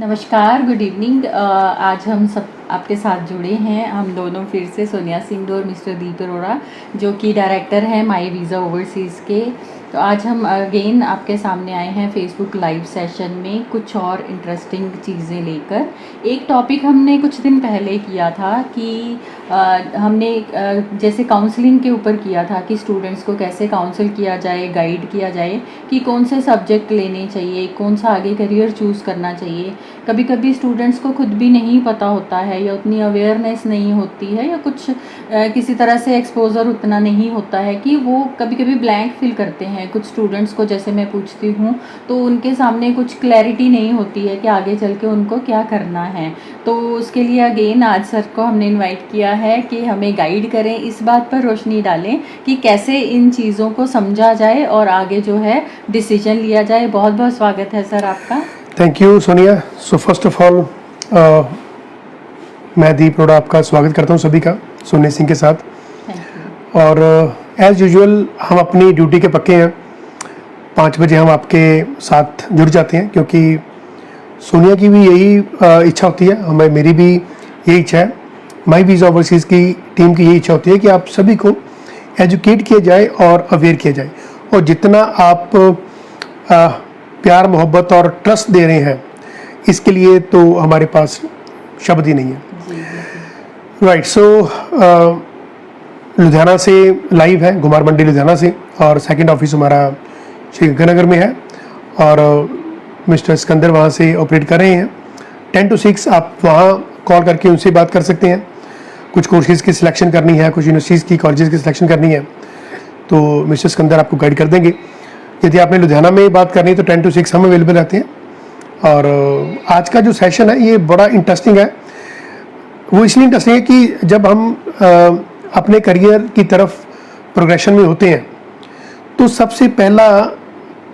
नमस्कार, good evening. आज हम सब आपके साथ जुड़े हैं, हम दोनों फिर से, सोनिया सिंह और मिस्टर दीप अरोड़ा, जो कि डायरेक्टर हैं माई वीज़ा ओवरसीज़ के। तो आज हम अगेन आपके सामने आए हैं फेसबुक लाइव सेशन में कुछ और इंटरेस्टिंग चीज़ें लेकर। एक टॉपिक हमने कुछ दिन पहले किया था कि हमने जैसे काउंसलिंग के ऊपर किया था कि स्टूडेंट्स को कैसे काउंसिल किया जाए, गाइड किया जाए कि कौन से सब्जेक्ट लेने चाहिए, कौन सा आगे करियर चूज़ करना चाहिए। कभी कभी स्टूडेंट्स को खुद भी नहीं पता होता है या उतनी अवेयरनेस नहीं होती है या कुछ किसी तरह से एक्सपोजर उतना नहीं होता है कि वो कभी कभी ब्लैंक फील करते हैं। कुछ स्टूडेंट्स को जैसे मैं पूछती हूँ तो उनके सामने कुछ क्लैरिटी नहीं होती है कि आगे चल के उनको क्या करना है। तो उसके लिए अगेन आज सर को हमने इनवाइट किया है कि हमें गाइड करें, इस बात पर रोशनी डालें कि कैसे इन चीज़ों को समझा जाए और आगे जो है डिसीजन लिया जाए। बहुत बहुत स्वागत है सर आपका। Thank you Sonia. So first of all मैं दीप अरोड़ा आपका स्वागत करता हूँ सभी का, सोनिया सिंह के साथ। और एज़ यूजुअल हम अपनी ड्यूटी के पक्के हैं। 5 बजे हम आपके साथ जुड़ जाते हैं क्योंकि सोनिया की भी यही इच्छा होती है, हमें मेरी भी यही इच्छा है, माई वीज़ा ओवरसीज़ की टीम की यही इच्छा होती है कि आप सभी को एजुकेट किया जाए और अवेयर किया जाए। और जितना आप प्यार, मोहब्बत और ट्रस्ट दे रहे हैं, इसके लिए तो हमारे पास शब्द ही नहीं है। राइट। सो लुधियाना से लाइव है, घुमार मंडी लुधियाना से, और सेकंड ऑफिस हमारा श्री गंगानगर में है और मिस्टर सिकंदर वहाँ से ऑपरेट कर रहे हैं। 10 to 6 आप वहाँ कॉल करके उनसे बात कर सकते हैं। कुछ कोर्सेज़ की सिलेक्शन करनी है, कुछ यूनिवर्सिटीज़ की, कॉलेजेस की सिलेक्शन करनी है, तो मिस्टर सिकंदर आपको गाइड कर देंगे। यदि आपने लुधियाना में बात करनी है तो 10 to 6 हम अवेलेबल रहते हैं। और आज का जो सेशन है ये बड़ा इंटरेस्टिंग है। वो इसलिए इंटरेस्टिंग है कि जब हम अपने करियर की तरफ प्रोग्रेशन में होते हैं तो सबसे पहला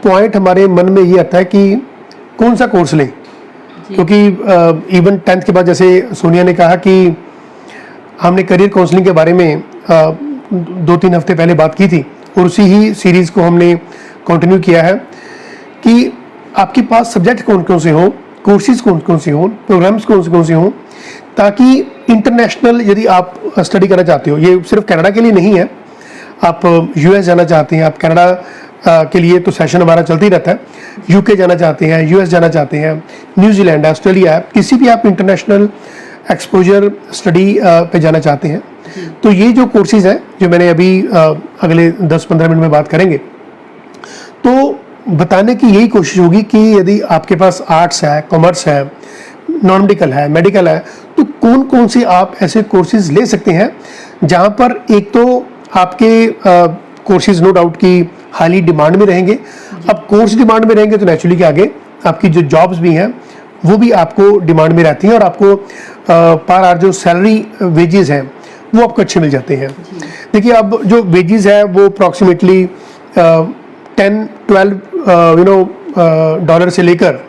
पॉइंट हमारे मन में ये आता है कि कौन सा कोर्स लें। क्योंकि इवन 10th के बाद, जैसे सोनिया ने कहा कि हमने करियर काउंसलिंग के बारे में 2-3 हफ्ते पहले बात की थी और उसी ही सीरीज़ को हमने कंटिन्यू किया है कि आपके पास सब्जेक्ट कौन कौन से हों, कोर्सेज कौन कौन से हों, प्रोग्राम्स कौन से हों, ताकि इंटरनेशनल यदि आप स्टडी करना चाहते हो, ये सिर्फ कनाडा के लिए नहीं है, आप यूएस जाना चाहते हैं, आप कनाडा के लिए तो सेशन हमारा चलते ही रहता है, यूके जाना चाहते हैं, यूएस जाना चाहते हैं, न्यूजीलैंड, ऑस्ट्रेलिया, किसी भी आप इंटरनेशनल एक्सपोजर स्टडी पे जाना चाहते हैं, तो ये जो कोर्सेज हैं जो मैंने अभी अगले 10-15 मिनट में बात करेंगे, तो बताने की यही कोशिश होगी कि यदि आपके पास आर्ट्स है, कॉमर्स है, नॉन मेडिकल है, मेडिकल है, तो कौन कौन से आप ऐसे कोर्सेज ले सकते हैं जहाँ पर एक तो आपके कोर्सेज नो डाउट की हाईली डिमांड में रहेंगे। अब कोर्स डिमांड में रहेंगे तो नेचुरली के आगे आपकी जो जॉब्स भी हैं वो भी आपको डिमांड में रहती हैं और आपको पर आवर जो सैलरी वेजेस हैं वो आपको अच्छे मिल जाते हैं। देखिए, अब जो वेजेस है वो अप्रॉक्सीमेटली 10-12 डॉलर से लेकर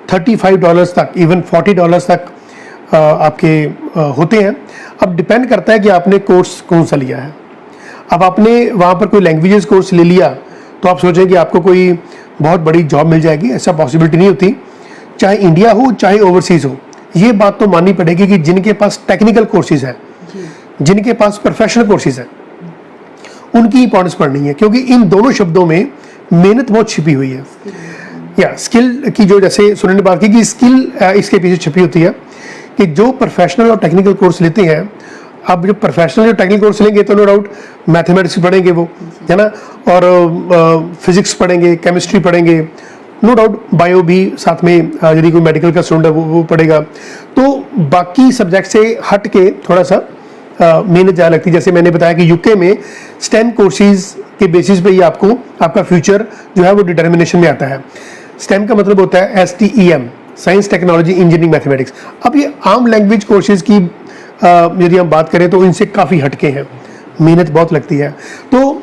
$35 तक, इवन $40 तक आपके होते हैं। अब डिपेंड करता है कि आपने कोर्स कौन सा लिया है। अब आपने वहाँ पर कोई लैंग्वेजेस कोर्स ले लिया तो आप सोचें कि आपको कोई बहुत बड़ी जॉब मिल जाएगी, ऐसा पॉसिबिलिटी नहीं होती। चाहे इंडिया हो चाहे ओवरसीज़ हो, ये बात तो माननी पड़ेगी कि जिनके पास टेक्निकल कोर्सेज हैं, जिनके पास प्रोफेशनल कोर्सेज हैं, उनकी इंपॉर्टेंस पढ़नी है, क्योंकि इन दोनों शब्दों में मेहनत बहुत छिपी हुई है। या स्किल की जो, जैसे सुनने ने बात की कि स्किल इसके पीछे छिपी होती है कि जो प्रोफेशनल और टेक्निकल कोर्स लेते हैं, अब जो प्रोफेशनल और टेक्निकल कोर्स लेंगे तो नो डाउट मैथमेटिक्स पढ़ेंगे वो, है ना, और फिजिक्स पढ़ेंगे, केमिस्ट्री पढ़ेंगे, नो डाउट बायो भी साथ में, यदि कोई मेडिकल का स्टूडेंट है वो पढ़ेगा। तो बाकी सब्जेक्ट से हट के थोड़ा सा मेहनत ज़्यादा लगती है। जैसे मैंने बताया कि यूके में स्टेम कोर्सेज के बेसिस पे ही आपको आपका फ्यूचर जो है वो डिटर्मिनेशन में आता है। स्टेम का मतलब होता है STEM, science, technology, engineering, mathematics. अब ये आम लैंग्वेज कोर्सेज की यदि हम बात करें तो इनसे काफ़ी हटके हैं, मेहनत बहुत लगती है। तो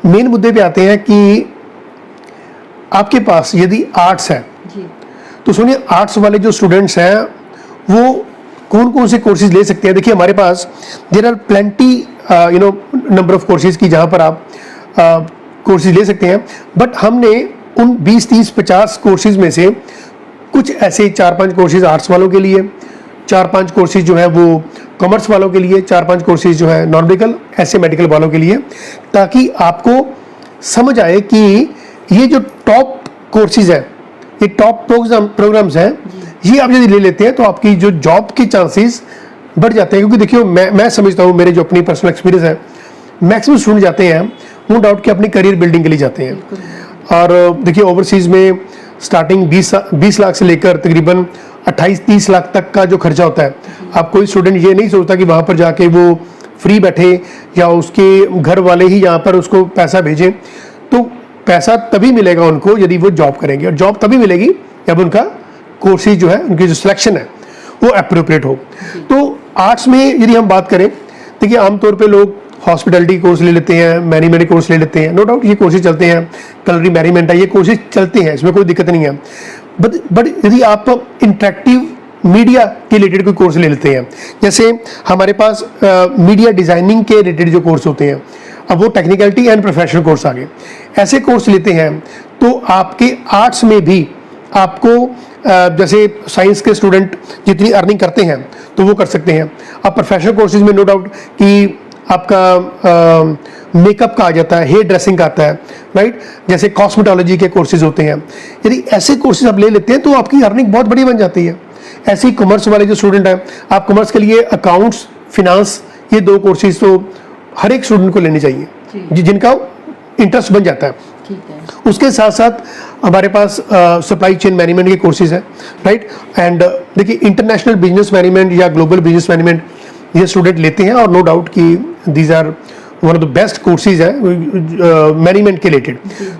मेन मुद्दे पे आते हैं कि आपके पास यदि आर्ट्स है तो सुनिए, आर्ट्स वाले जो स्टूडेंट्स हैं वो कौन कौन से कोर्सेज ले सकते हैं। देखिए, हमारे पास there are plenty number of courses की जहाँ पर आप कोर्सेज ले सकते हैं, बट हमने उन 20, 30, 50 कोर्सेज में से कुछ ऐसे 4-5 कोर्सेज आर्ट्स वालों के लिए, 4-5 कोर्सेज जो है वो कॉमर्स वालों के लिए, 4-5 कोर्सेज जो है नॉन मेडिकल, ऐसे मेडिकल वालों के लिए, ताकि आपको समझ आए कि ये जो टॉप कोर्सेज है, ये टॉप प्रोग्राम्स हैं, ये आप यदि ले लेते हैं तो आपकी जो जॉब के चांसेस बढ़ जाते हैं। क्योंकि देखिए मैं समझता हूँ, मेरे जो अपनी पर्सनल एक्सपीरियंस है, मैक्सिमम स्टूडेंट जाते हैं नो डाउट कि अपनी करियर बिल्डिंग के लिए जाते हैं। और देखिए ओवरसीज़ में स्टार्टिंग 20 लाख से लेकर तकरीबन 28-30 लाख तक का जो खर्चा होता है। अब कोई स्टूडेंट ये नहीं सोचता कि वहाँ पर जाके वो फ्री बैठे या उसके घर वाले ही यहाँ पर उसको पैसा भेजें। तो पैसा तभी मिलेगा उनको यदि वो जॉब करेंगे, और जॉब तभी मिलेगी जब उनका कोर्सेज जो है, उनकी जो सिलेक्शन है वो अप्रोप्रिएट हो। तो आर्ट्स में यदि हम बात करें, देखिए आमतौर पे लोग हॉस्पिटैलिटी कोर्स ले लेते हैं, मैनेजमेंट कोर्स ले लेते हैं, नो डाउट ये कोर्सेज चलते हैं, कलरी मैनेजमेंट है, ये कोर्सेज चलते हैं, इसमें कोई दिक्कत नहीं है। बट यदि आप इंटरेक्टिव मीडिया के रिलेटेड कोई कोर्स ले लेते हैं, जैसे हमारे पास मीडिया डिज़ाइनिंग के रिलेटेड जो कोर्स होते हैं, अब वो टेक्निकलिटी एंड प्रोफेशनल कोर्स आ गए, ऐसे कोर्स लेते हैं तो आपके आर्ट्स में भी आपको जैसे साइंस के स्टूडेंट जितनी अर्निंग करते हैं तो वो कर सकते हैं। अब प्रोफेशनल कोर्सेज में नो डाउट कि आपका मेकअप का आ जाता है, हेयर ड्रेसिंग का आता है, राइट, जैसे कॉस्मेटोलॉजी के कोर्सेज होते हैं। यदि ऐसे कोर्सेज आप ले लेते हैं तो आपकी अर्निंग बहुत बड़ी बन जाती है। ऐसे ही कॉमर्स वाले जो स्टूडेंट हैं, आप कॉमर्स के लिए अकाउंट्स, फिनांस, ये 2 कोर्सेज तो हर एक स्टूडेंट को लेने चाहिए जिनका इंटरेस्ट बन जाता है। ठीक है। उसके साथ साथ हमारे पास सप्लाई चेन मैनेजमेंट के कोर्सेज हैं, राइट। एंड देखिए इंटरनेशनल बिजनेस मैनेजमेंट या ग्लोबल बिजनेस मैनेजमेंट ये स्टूडेंट लेते हैं, और नो डाउट कि these are one of the best courses है मैनेजमेंट के रिलेटेड।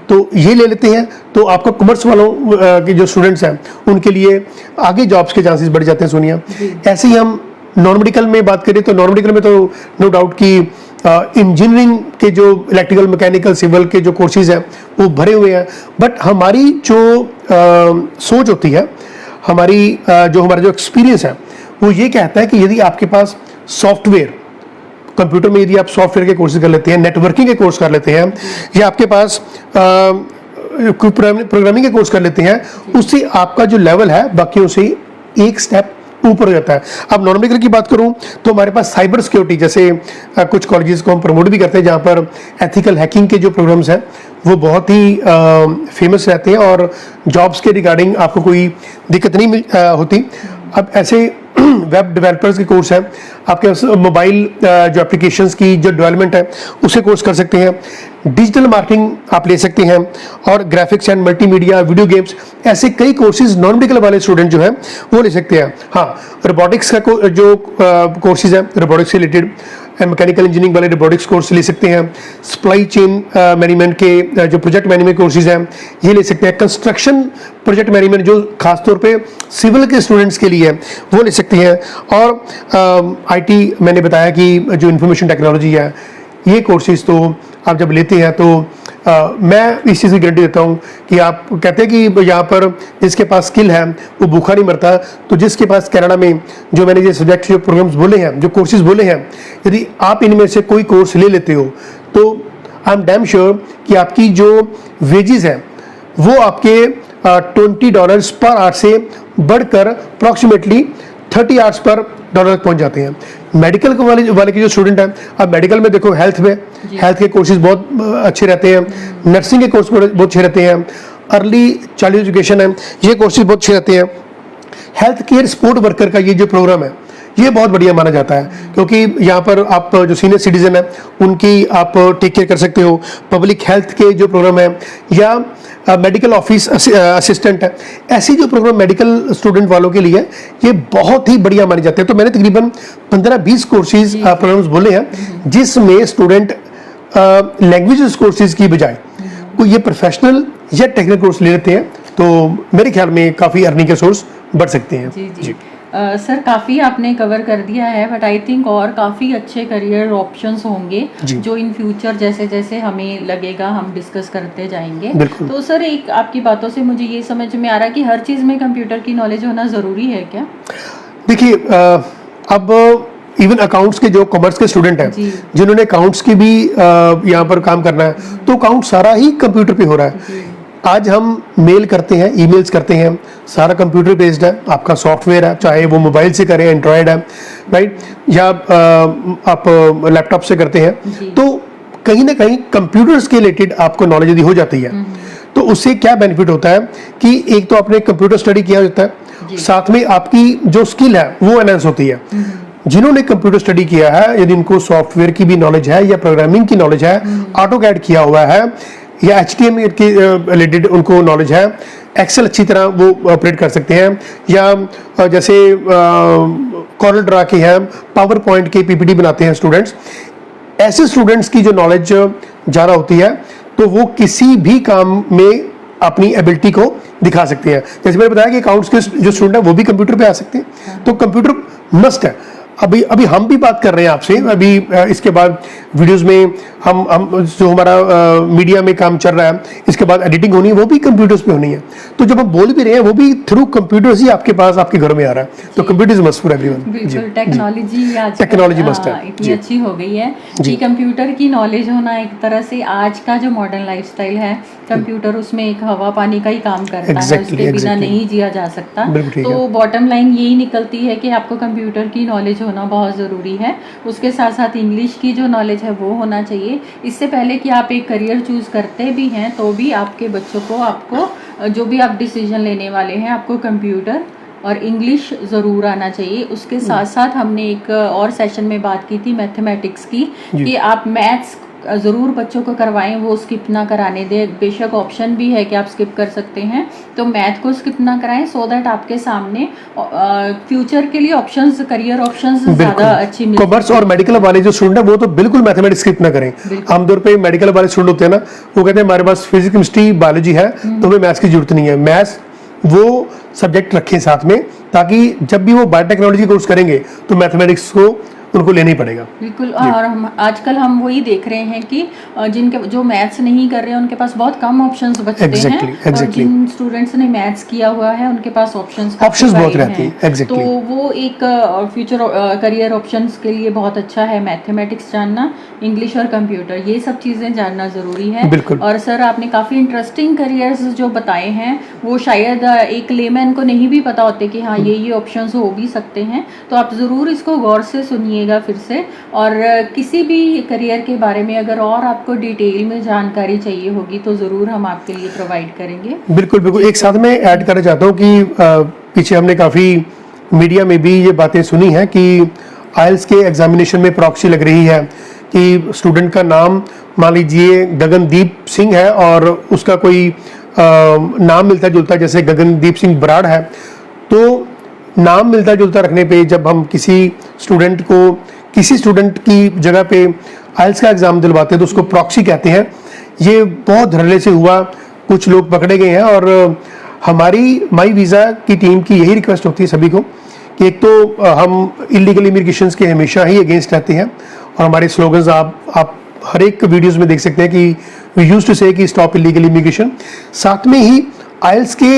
तो ये ले लेते हैं तो आपका कॉमर्स वालों के जो स्टूडेंट्स हैं उनके लिए आगे जॉब्स के चांसेस बढ़ जाते हैं सोनिया। ऐसे ही हम नॉन मेडिकल में बात करें तो नॉन मेडिकल में तो नो डाउट कि इंजीनियरिंग के जो इलेक्ट्रिकल, मैकेनिकल, सिविल के जो कोर्सेज हैं वो भरे हुए हैं। बट हमारी जो सोच होती है, हमारा जो एक्सपीरियंस है वो ये कहता है कि यदि आपके पास सॉफ्टवेयर, कंप्यूटर में यदि आप सॉफ्टवेयर के कोर्सेज कर लेते हैं, नेटवर्किंग के कोर्स कर लेते हैं, या आपके पास प्रोग्रामिंग के कोर्स कर लेते हैं, उससे आपका जो लेवल है बाकियों से एक स्टेप ऊपर हो जाता है। अब नॉन मेडिकल की बात करूं तो हमारे पास साइबर सिक्योरिटी जैसे कुछ कॉलेजेस को हम प्रमोट भी करते हैं, जहां पर एथिकल हैकिंग के जो प्रोग्राम्स हैं वो बहुत ही फेमस रहते हैं और जॉब्स के रिगार्डिंग आपको कोई दिक्कत नहीं होती। अब ऐसे वेब डेवलपर्स के कोर्स हैं, आपके मोबाइल जो एप्लीकेशंस की जो डेवलपमेंट है उसे कोर्स कर सकते हैं, डिजिटल मार्केटिंग आप ले सकते हैं, और graphics and multimedia, video games, ऐसे कई कोर्सेज नॉन मेडिकल वाले स्टूडेंट जो हैं वो ले सकते हैं। हाँ, रोबोटिक्स का जो कोर्सेज हैं, रोबोटिक्स से रिलेटेड मैकेनिकल इंजीनियरिंग वाले रोबोटिक्स कोर्स ले सकते हैं, सप्लाई चेन मैनेजमेंट के जो प्रोजेक्ट मैनेजमेंट कोर्सेज हैं ये ले सकते हैं, कंस्ट्रक्शन प्रोजेक्ट मैनेजमेंट जो खासतौर पे सिविल के स्टूडेंट्स के लिए है वो ले सकते हैं, और आईटी मैंने बताया कि जो इंफॉर्मेशन टेक्नोलॉजी है ये कोर्सेज तो आप जब लेते हैं तो मैं इस चीज़ की गारंटी देता हूँ कि आप कहते हैं कि यहाँ पर जिसके पास स्किल है वो भूखा नहीं मरता। तो जिसके पास कनाडा में जो मैंने ये सब्जेक्ट जो प्रोग्राम्स बोले हैं, जो कोर्सेज बोले हैं, यदि आप इनमें से कोई कोर्स ले लेते हो तो आई एम डैम श्योर कि आपकी जो वेजेस हैं वो आपके $20 पर आवर से बढ़कर अप्रॉक्सीमेटली $30 पर डॉलर पहुंच जाते हैं। मेडिकल वाले के जो स्टूडेंट हैं, अब मेडिकल में देखो हेल्थ के कोर्सेज बहुत अच्छे रहते हैं, नर्सिंग के कोर्स बहुत अच्छे रहते हैं, अर्ली चाइल्ड एजुकेशन है, ये कोर्सेज बहुत अच्छे रहते हैं। हेल्थ केयर सपोर्ट वर्कर का ये जो प्रोग्राम है ये बहुत बढ़िया माना जाता है, क्योंकि यहाँ पर आप जो सीनियर सिटीजन है उनकी आप टेक केयर कर सकते हो। पब्लिक हेल्थ के जो प्रोग्राम है या मेडिकल ऑफिस असिस्टेंट है, ऐसे जो प्रोग्राम मेडिकल स्टूडेंट वालों के लिए ये बहुत ही बढ़िया माने जाते हैं। तो मैंने तकरीबन 15-20 कोर्सेज प्रोग्राम्स बोले हैं जिसमें स्टूडेंट लैंग्वेजेस कोर्सेज की बजाय कोई ये प्रोफेशनल या टेक्निकल कोर्स ले लेते हैं तो मेरे ख्याल में काफ़ी अर्निंग के सोर्स बढ़ सकते हैं। जी। सर काफ़ी आपने कवर कर दिया है, बट आई थिंक और काफ़ी अच्छे करियर ऑप्शंस होंगे जो इन फ्यूचर जैसे जैसे हमें लगेगा हम डिस्कस करते जाएंगे। तो सर एक आपकी बातों से मुझे ये समझ में आ रहा है कि हर चीज़ में कंप्यूटर की नॉलेज होना ज़रूरी है क्या? देखिए अब इवन अकाउंट्स के जो कॉमर्स के स्टूडेंट हैं जिन्होंने अकाउंट्स की भी यहाँ पर काम करना है तो अकाउंट सारा ही कंप्यूटर पे हो रहा है। आज हम मेल करते हैं, ईमेल्स करते हैं, सारा कंप्यूटर बेस्ड है, आपका सॉफ्टवेयर है, चाहे वो मोबाइल से करें, एंड्रॉयड है, राइट, या आप लैपटॉप से करते हैं, तो कहीं ना कहीं कंप्यूटर्स के रिलेटेड आपको नॉलेज यदि हो जाती है तो उससे क्या बेनिफिट होता है कि एक तो आपने कंप्यूटर स्टडी किया होता है, साथ में आपकी जो स्किल है वो एनहांस होती है। जिन्होंने कंप्यूटर स्टडी किया है, यदि उनको सॉफ्टवेयर की भी नॉलेज है या प्रोग्रामिंग की नॉलेज है, ऑटोकैड किया हुआ है या HTML के रिलेटेड उनको नॉलेज है, एक्सेल अच्छी तरह वो ऑपरेट कर सकते हैं, या जैसे कॉरल ड्रा के हैं, पावर पॉइंट के PPT बनाते हैं स्टूडेंट्स, ऐसे स्टूडेंट्स की जो नॉलेज ज़्यादा होती है तो वो किसी भी काम में अपनी एबिलिटी को दिखा सकते हैं। जैसे मैंने बताया कि अकाउंट्स के जो स्टूडेंट हैं वो भी कंप्यूटर पे आ सकते हैं, तो कंप्यूटर मस्ट है। अभी हम भी बात कर रहे हैं आपसे, अभी इसके बाद वीडियोस में हम जो हमारा मीडिया में काम चल रहा है, इसके बाद एडिटिंग होनी है वो भी कंप्यूटर्स पे होनी है, तो जब हम बोल भी रहे हैं वो भी थ्रू कंप्यूटर्स ही आपके पास आपके घर में आ रहा है, तो computer is must for everyone. बिल्कुल, टेक्नोलॉजी मस्ट है, इतनी अच्छी हो गई है कि कंप्यूटर की नॉलेज होना एक तरह से आज का जो मॉडर्न लाइफस्टाइल है, कंप्यूटर उसमें एक हवा पानी का ही काम करता है, उसके बिना नहीं जिया जा सकता। तो बॉटम लाइन यही निकलती है कि आपको कंप्यूटर की नॉलेज होना बहुत ज़रूरी है, उसके साथ साथ इंग्लिश की जो नॉलेज है वो होना चाहिए। इससे पहले कि आप एक करियर चूज़ करते भी हैं तो भी आपके बच्चों को, आपको जो भी आप डिसीजन लेने वाले हैं, आपको कंप्यूटर और इंग्लिश ज़रूर आना चाहिए। उसके साथ साथ हमने एक और सेशन में बात की थी मैथमेटिक्स की, कि आप मैथ्स ज़रूर बच्चों को करवाएं, वो स्किप ना कराने दें। बेशक ऑप्शन भी है कि आप स्किप कर सकते हैं, तो मैथ को स्किप ना कराएं, सो दैट आपके सामने फ्यूचर के लिए ऑप्शंस, करियर ऑप्शंस ज़्यादा अच्छी मिल। कॉमर्स और मेडिकल वाले जो स्टूडेंट है वो तो बिल्कुल मैथमेटिक्स स्किप ना करें। आमतौर पे मेडिकल वाले स्टूडेंट होते हैं ना, वो कहते हैं हमारे पास फिजिक्स, केमिस्ट्री, बायोलॉजी है तो हमें मैथ्स की जरूरत नहीं है। मैथ्स वो सब्जेक्ट रखें साथ में, ताकि जब भी वो बायोटेक्नोलॉजी कोर्स करेंगे तो मैथमेटिक्स को उनको लेना ही पड़ेगा। बिल्कुल, और हम आजकल हम वही देख रहे हैं कि जिनके जो मैथ्स नहीं कर रहे हैं उनके पास बहुत कम ऑप्शंस बचते हैं, और जिन स्टूडेंट्स ने मैथ्स किया हुआ है उनके पास ऑप्शंस बहुत रहती हैं। तो वो एक फ्यूचर करियर ऑप्शंस के लिए बहुत अच्छा है मैथमेटिक्स जानना, इंग्लिश और कंप्यूटर, ये सब चीज़ें जानना ज़रूरी है। और सर आपने काफ़ी इंटरेस्टिंग करियर्स जो बताए हैं, वो शायद एक लेमैन को नहीं भी पता होते कि हाँ ये ऑप्शंस हो भी सकते हैं, तो आप ज़रूर इसको गौर से सुनिए फिर से। और किसी भी करियर के बारे में अगर और आपको डिटेल में जानकारी चाहिए होगी तो ज़रूर हम आपके लिए प्रोवाइड करेंगे। बिल्कुल बिल्कुल। एक साथ मैं ऐड करना चाहता हूँ कि पीछे हमने काफ़ी मीडिया में भी ये बातें सुनी हैं कि आइल्स के एग्जामिनेशन में प्रॉक्सी लग रही है कि स्टूडेंट का नाम मान लीजिए गगनदीप सिंह है और उसका कोई नाम मिलता जुलता, जैसे गगनदीप सिंह बराड़ है, तो नाम मिलता जुलता रखने पे जब हम किसी स्टूडेंट की जगह पे आइल्स का एग्ज़ाम दिलवाते हैं तो उसको प्रॉक्सी कहते हैं। ये बहुत धड़ल्ले से हुआ, कुछ लोग पकड़े गए हैं, और हमारी माई वीज़ा की टीम की यही रिक्वेस्ट होती है सभी को कि एक तो हम इलीगल इमिग्रेशन के हमेशा ही अगेंस्ट रहते हैं, और हमारे स्लोगन्स आप हर एक वीडियोस में देख सकते हैं कि वी यूज्ड टू से कि स्टॉप इलीगल इमिग्रेशन। साथ में ही आइल्स के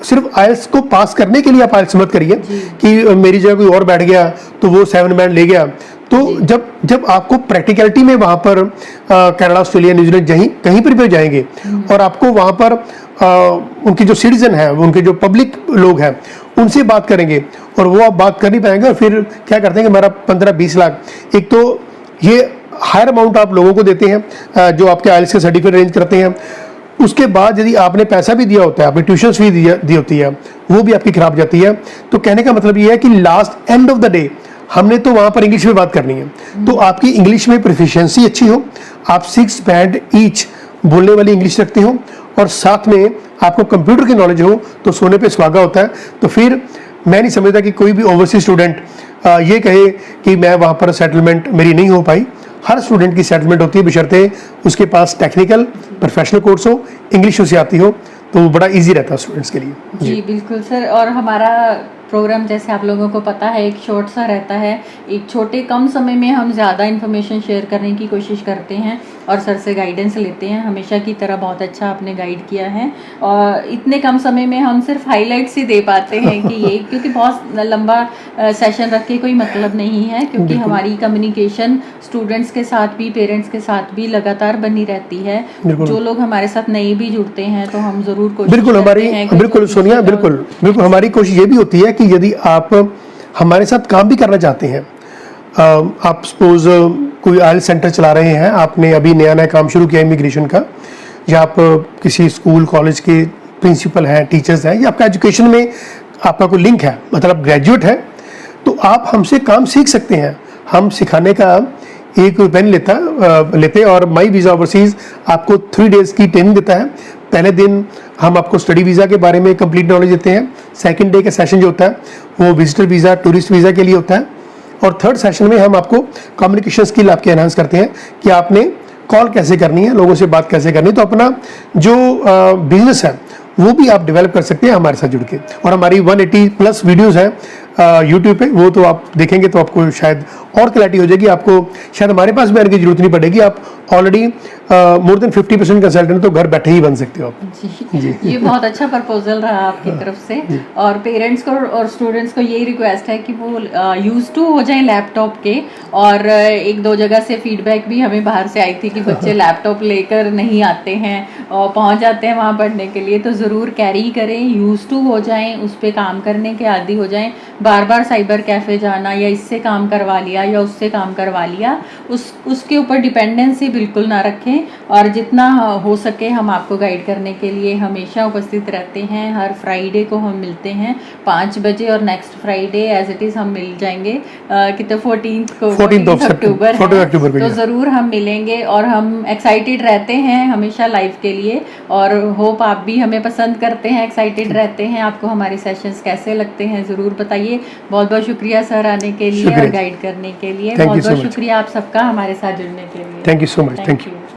सिर्फ आइल्स को पास करने के लिए आप आइल्स मत करिए कि मेरी जगह कोई और बैठ गया तो वो 7 बैंड ले गया। तो जब आपको प्रैक्टिकलिटी में वहाँ पर कनाडा, ऑस्ट्रेलिया, न्यूजीलैंड कहीं पर भी जाएंगे और आपको वहाँ पर उनके जो सिटीजन हैं, उनके जो पब्लिक लोग हैं, उनसे बात करेंगे और वो आप बात कर नहीं पाएंगे, और फिर क्या करते हैं कि हमारा 15-20 लाख, एक तो ये हायर अमाउंट आप लोगों को देते हैं जो आपके आइल्स के सर्टिफिकेट अरेंज करते हैं, उसके बाद यदि आपने पैसा भी दिया होता है, आपने ट्यूशन फी दी होती है, वो भी आपकी खराब जाती है। तो कहने का मतलब ये है कि last end of the day हमने तो वहाँ पर इंग्लिश में बात करनी है, तो आपकी इंग्लिश में प्रोफिशिएंसी अच्छी हो, आप 6 बैंड ईच बोलने वाली इंग्लिश रखते हो, और साथ में आपको कंप्यूटर की नॉलेज हो, तो सोने पे सुहागा होता है। तो फिर मैं नहीं समझता कि कोई भी ओवरसीज स्टूडेंट ये कहे कि मैं वहाँ पर सेटलमेंट मेरी नहीं हो पाई। हर स्टूडेंट की सेटलमेंट होती है बशर्ते उसके पास टेक्निकल प्रोफेशनल कोर्स हो, इंग्लिश उसे आती हो, तो वो बड़ा इजी रहता है स्टूडेंट्स के लिए। जी बिल्कुल सर। और हमारा प्रोग्राम जैसे आप लोगों को पता है एक शॉर्ट सा रहता है, एक छोटे कम समय में हम ज़्यादा इन्फॉर्मेशन शेयर करने की कोशिश करते हैं, और सर से गाइडेंस लेते हैं। हमेशा की तरह बहुत अच्छा आपने गाइड किया है और इतने कम समय में हम सिर्फ हाईलाइट्स ही दे पाते हैं कि ये, क्योंकि बहुत लंबा सेशन रख के कोई मतलब नहीं है, क्योंकि हमारी कम्युनिकेशन स्टूडेंट्स के साथ भी पेरेंट्स के साथ भी लगातार बनी रहती है। जो लोग हमारे साथ नए भी जुड़ते हैं तो हम जरूर कोशिश बिल्कुल हमारी बिल्कुल सोनिया बिल्कुल हमारी कोशिश ये भी होती है कि यदि आप हमारे साथ काम भी करना चाहते हैं, आप सपोज कोई आयल सेंटर चला रहे हैं, आपने अभी नया काम शुरू किया इमिग्रेशन का, या आप किसी स्कूल कॉलेज के प्रिंसिपल हैं, टीचर्स हैं, या आपका एजुकेशन में आपका कोई लिंक है, मतलब ग्रेजुएट है, तो आप हमसे काम सीख सकते हैं। हम सिखाने का ₹1 लेते और माई वीज़ा ओवरसीज़ आपको 3 डेज़ की ट्रेनिंग देता है। पहले दिन हम आपको स्टडी वीज़ा के बारे में कंप्लीट नॉलेज देते हैं। सेकंड डे का सेशन जो होता है वो विजिटर वीज़ा, टूरिस्ट वीज़ा के लिए होता है, और थर्ड सेशन में हम आपको कम्युनिकेशन स्किल आपके एनहांस करते हैं कि आपने कॉल कैसे करनी है, लोगों से बात कैसे करनी है, तो अपना जो बिजनेस है वो भी आप डेवलप कर सकते हैं हमारे साथ जुड़ के। और हमारी 180+ वीडियोज़ हैं यूट्यूब पे, वो तो आप देखेंगे तो आपको शायद और क्लैरिटी हो जाएगी, आपको शायद हमारे पास भी आने की जरूरत नहीं पड़ेगी। आप ऑलरेडी मोर देन 50% कंसल्टेंट तो घर बैठे ही बन सकते हो आप। जी ये बहुत अच्छा प्रपोजल रहा आपकी तरफ से। और पेरेंट्स को और स्टूडेंट्स को यही रिक्वेस्ट है कि वो यूज टू हो जाएं लैपटॉप के। और 1-2 जगह से फीडबैक भी हमें बाहर से आई थी कि बच्चे लैपटॉप लेकर नहीं आते हैं और पहुंच जाते हैं वहां पढ़ने के लिए, तो ज़रूर कैरी करें, यूज टू हो जाएं, उस पर काम करने के आदी हो जाएं। बार बार साइबर कैफ़े जाना या इससे काम करवा लिया या उससे काम करवा लिया, उसके ऊपर डिपेंडेंसी बिल्कुल ना रखें। और जितना हो सके हम आपको गाइड करने के लिए हमेशा उपस्थित रहते हैं। हर फ्राइडे को हम मिलते हैं 5 बजे, और next Friday as it is हम मिल जाएंगे कितने 14 अक्टूबर है, तो ज़रूर हम मिलेंगे। और हम एक्साइटेड रहते हैं हमेशा लाइव के लिए, और होप आप भी हमें पसंद करते हैं, एक्साइटेड रहते हैं। आपको हमारे सेशंस कैसे लगते हैं ज़रूर बताइए। बहुत बहुत शुक्रिया सर आने के लिए और गाइड करने के लिए। बहुत बहुत शुक्रिया आप सबका हमारे साथ जुड़ने के लिए। Thank you so much. Thank you.